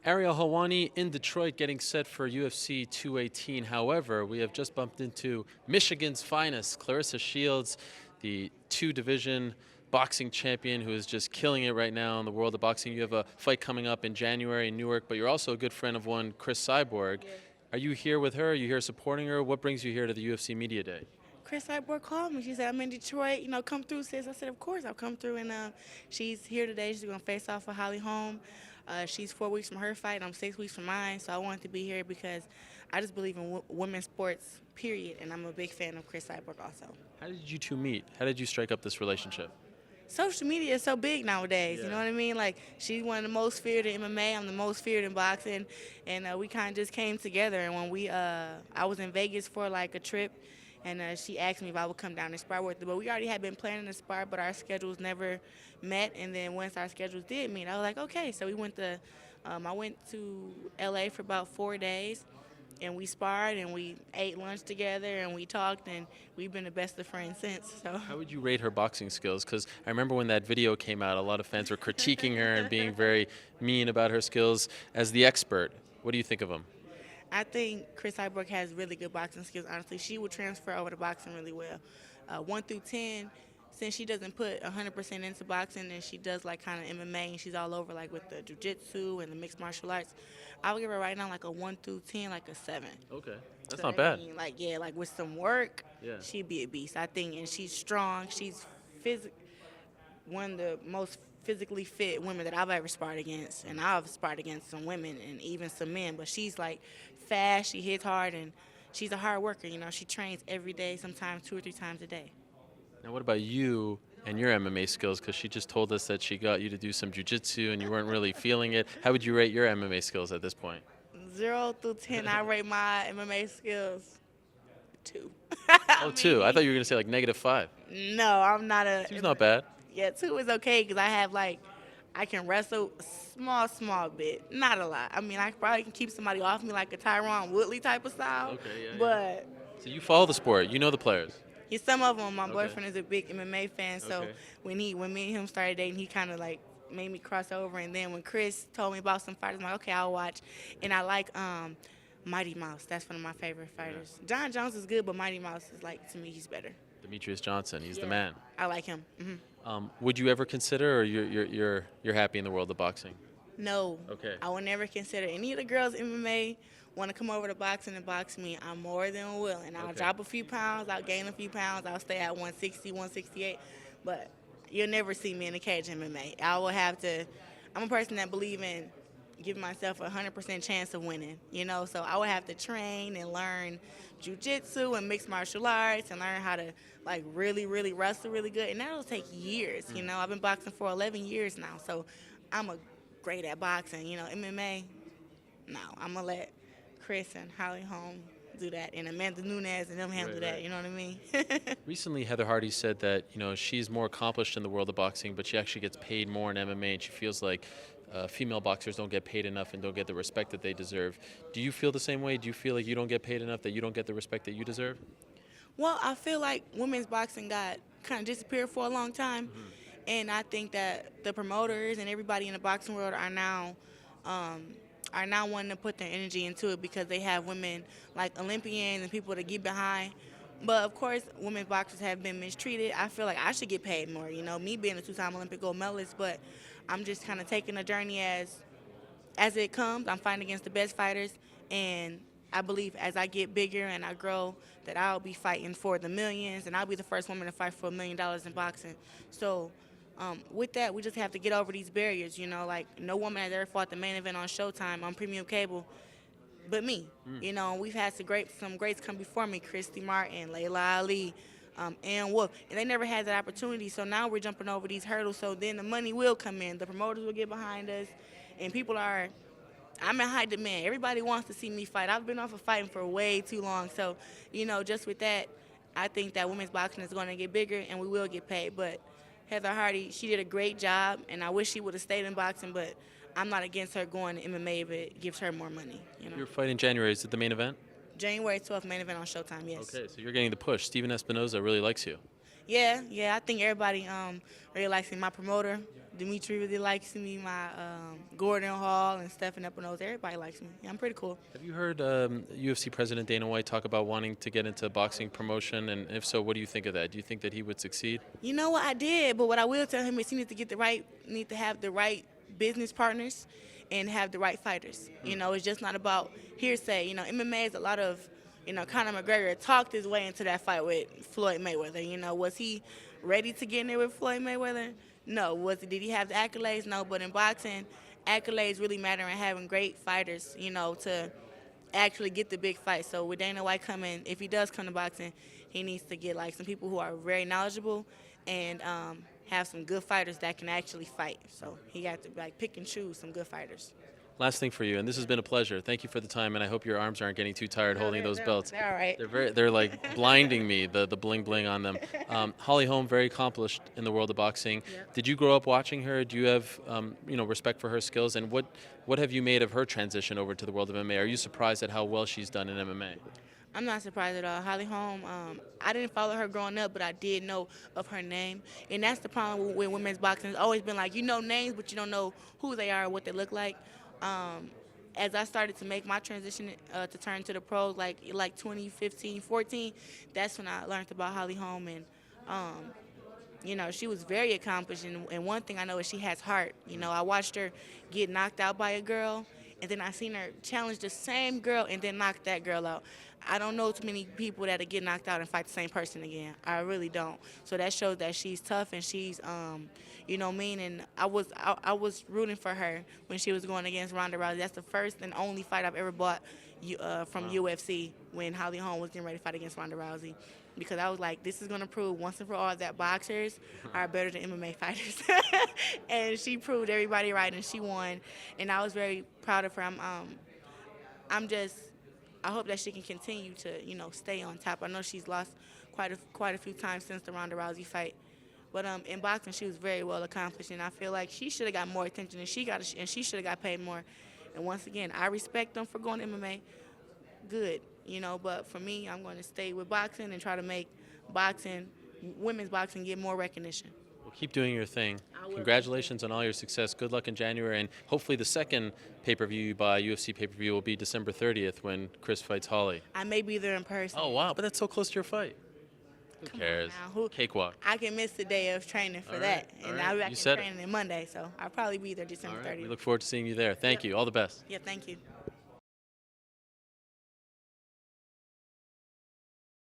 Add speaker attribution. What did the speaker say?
Speaker 1: Ariel Helwani in Detroit getting set for UFC 218. However, we have just bumped into Michigan's finest, Claressa Shields, the two-division boxing champion who is just killing it right now in the world of boxing. You have a fight coming up in January in Newark, but you're also a good friend of one, Cris Cyborg.
Speaker 2: Yeah.
Speaker 1: Are you here with her? Are you here supporting her? What brings you here to the UFC Media Day?
Speaker 2: Cris Cyborg called me. She said, I'm in Detroit, come through, sis. I said, of course, I'll come through. And she's here today. She's going to face off with Holly Holm. She's 4 weeks from her fight. I'm 6 weeks from mine. So I wanted to be here because I just believe in women's sports, period. And I'm a big fan of Cris Cyborg also.
Speaker 1: How did you two meet? How did you strike up this relationship?
Speaker 2: Social media is so big nowadays,
Speaker 1: Yeah.
Speaker 2: you know what I mean? Like, she's one of the most feared in MMA, I'm the most feared in boxing, and we kind of just came together. And when I was in Vegas for like a trip, and she asked me if I would come down and spar with her. But we already had been planning to spar, but our schedules never met. And then once our schedules did meet, I was like, okay. So we went to, I went to LA for about 4 days. And we sparred, and we ate lunch together, and we talked, and we've been the best of friends since. So.
Speaker 1: How would you rate her boxing skills? Because I remember when that video came out, a lot of fans were critiquing her and being very mean about her skills. As the expert, what do you think of them?
Speaker 2: I think Cris Cyborg has really good boxing skills, honestly. She would transfer over to boxing really well. 1 through 10, since she doesn't put 100% into boxing and she does like kind of MMA and she's all over like with the jiu-jitsu and the mixed martial arts, I would give her right now like a 1 through 10, like a 7.
Speaker 1: Okay, that's
Speaker 2: So
Speaker 1: not
Speaker 2: that
Speaker 1: bad.
Speaker 2: mean, like with some work,
Speaker 1: Yeah.
Speaker 2: she'd be a beast, I think. And she's strong. She's one of the most physically fit women that I've ever sparred against. And I've sparred against some women and even some men. But she's like fast, she hits hard, and she's a hard worker. She trains every day, sometimes 2 or 3 times a day.
Speaker 1: Now, what about you and your MMA skills? Because she just told us that she got you to do some jiu-jitsu and you weren't really feeling it. How would you rate your MMA skills at this point?
Speaker 2: 0 through 10, I rate my MMA skills 2.
Speaker 1: Oh, 2. I thought you were going to say like -5.
Speaker 2: No, I'm not a.
Speaker 1: 2's not bad.
Speaker 2: Yeah, 2 is okay because I have I can wrestle a small bit, not a lot. I mean, I probably can keep somebody off me like a Tyron Woodley type of style.
Speaker 1: Okay, yeah.
Speaker 2: But
Speaker 1: So you follow the sport. You know the players.
Speaker 2: yeah, some of them, my
Speaker 1: Okay.
Speaker 2: boyfriend is a big MMA fan, so
Speaker 1: Okay.
Speaker 2: when me and him started dating, he kind of like made me cross over. And then when Chris told me about some fighters, I'm like, okay, I'll watch. And I like Mighty Mouse. That's one of my favorite fighters. John Jones is good, but Mighty Mouse is to me, he's better.
Speaker 1: Demetrius Johnson. He's the
Speaker 2: Yeah.
Speaker 1: man.
Speaker 2: I like him.
Speaker 1: Would you ever consider, or you're happy in the world of boxing?
Speaker 2: No.
Speaker 1: Okay.
Speaker 2: I would never consider any of the girls in MMA want to come over to boxing and box me. I'm more than willing. I'll
Speaker 1: Okay.
Speaker 2: drop a few pounds. I'll gain a few pounds. I'll stay at 160, 168. But you'll never see me in a cage MMA. I will have to. I'm a person that believe in giving myself a 100% chance of winning. So I would have to train and learn jiu-jitsu and mixed martial arts and learn how to really, really wrestle really good. And that'll take years. I've been boxing for 11 years now, so I'm great at boxing. MMA, no. I'm going to let Chris and Holly Holm do that, and Amanda Nunes and them handle that,
Speaker 1: right.
Speaker 2: you know what I mean?
Speaker 1: Recently, Heather Hardy said that she's more accomplished in the world of boxing, but she actually gets paid more in MMA, and she feels like female boxers don't get paid enough and don't get the respect that they deserve. Do you feel the same way? Do you feel like you don't get paid enough, that you don't get the respect that you deserve?
Speaker 2: Well, I feel like women's boxing got kind of disappeared for a long time, and I think that the promoters and everybody in the boxing world are now wanting to put their energy into it because they have women like Olympians and people to get behind. But of course, women's boxers have been mistreated. I feel like I should get paid more. Me being a 2-time Olympic gold medalist, but I'm just kind of taking the journey as it comes. I'm fighting against the best fighters, and I believe as I get bigger and I grow that I'll be fighting for the millions, and I'll be the first woman to fight for $1 million in boxing. So with that, we just have to get over these barriers. No woman has ever fought the main event on Showtime on premium cable but me. We've had some greats come before me, Christy Martin, Layla Ali, and Wolf, and they never had that opportunity. So now we're jumping over these hurdles. So then the money will come in, the promoters will get behind us, and I'm in high demand. Everybody wants to see me fight. I've been off of fighting for way too long. So, just with that, I think that women's boxing is going to get bigger, and we will get paid. But Heather Hardy, she did a great job, and I wish she would have stayed in boxing, but I'm not against her going to MMA if it gives her more money.
Speaker 1: Your fight in January, is it the main event?
Speaker 2: January 12th, main event on Showtime, yes.
Speaker 1: Okay, so you're getting the push. Steven Espinoza really likes you.
Speaker 2: Yeah, I think everybody really likes me. My promoter, Dimitri really likes me. My Gordon Hall and Stephen Epinos, everybody likes me. Yeah, I'm pretty cool.
Speaker 1: Have you heard UFC President Dana White talk about wanting to get into boxing promotion? And if so, what do you think of that? Do you think that he would succeed?
Speaker 2: You know what, I did, but what I will tell him is he needs to have the right business partners and have the right fighters. You know, it's just not about hearsay. You know, MMA is a lot of, you know, Conor McGregor talked his way into that fight with Floyd Mayweather. You know, was he ready to get in there with Floyd Mayweather? No. Did he have the accolades? No. But in boxing, accolades really matter, and having great fighters, you know, to actually get the big fight. So with Dana White coming, if he does come to boxing, he needs to get like some people who are very knowledgeable and have some good fighters that can actually fight. So he got to like pick and choose some good fighters.
Speaker 1: Last thing for you, and this has been a pleasure. Thank you for the time, and I hope your arms aren't getting too tired holding those belts.
Speaker 2: They're all right.
Speaker 1: They're like blinding me, the bling bling on them. Holly Holm, very accomplished in the world of boxing.
Speaker 2: Yeah.
Speaker 1: Did you grow up watching her? Do you have respect for her skills? And what have you made of her transition over to the world of MMA? Are you surprised at how well she's done in MMA?
Speaker 2: I'm not surprised at all. Holly Holm, I didn't follow her growing up, but I did know of her name. And that's the problem with women's boxing. It's always been like, you know names, but you don't know who they are or what they look like. As I started to make my transition to turn to the pros, like 2015, 14, that's when I learned about Holly Holm. And, you know, she was very accomplished. And one thing I know is she has heart. You know, I watched her get knocked out by a girl, and then I seen her challenge the same girl and then knock that girl out. I don't know too many people that get knocked out and fight the same person again. I really don't. So that shows that she's tough and she's, you know, mean. And I was rooting for her when she was going against Ronda Rousey. That's the first and only fight I've ever bought from UFC, when Holly Holm was getting ready to fight against Ronda Rousey. Because I was like, this is going to prove once and for all that boxers are better than MMA fighters. And she proved everybody right, and she won. And I was very proud of her. I hope that she can continue to, you know, stay on top. I know she's lost quite a few times since the Ronda Rousey fight. But in boxing, she was very well accomplished, and I feel like she should have got more attention, and she should have got paid more. And once again, I respect them for going to MMA. Good, you know, but for me, I'm going to stay with boxing and try to make women's boxing, get more recognition.
Speaker 1: Well, keep doing your thing.
Speaker 2: I will.
Speaker 1: Congratulations on all your success. Good luck in January, and hopefully the second pay-per-view you buy, UFC pay-per-view, will be December 30th when Cris fights Holly.
Speaker 2: I may be there in person.
Speaker 1: Oh, wow, but that's so close to your fight. Who cares? Cakewalk.
Speaker 2: I can miss the day of training for that, and I'll be back in training on Monday, so I'll probably be there December 30th.
Speaker 1: We look forward to seeing you there. Thank you. All the best.
Speaker 2: Yeah, thank you.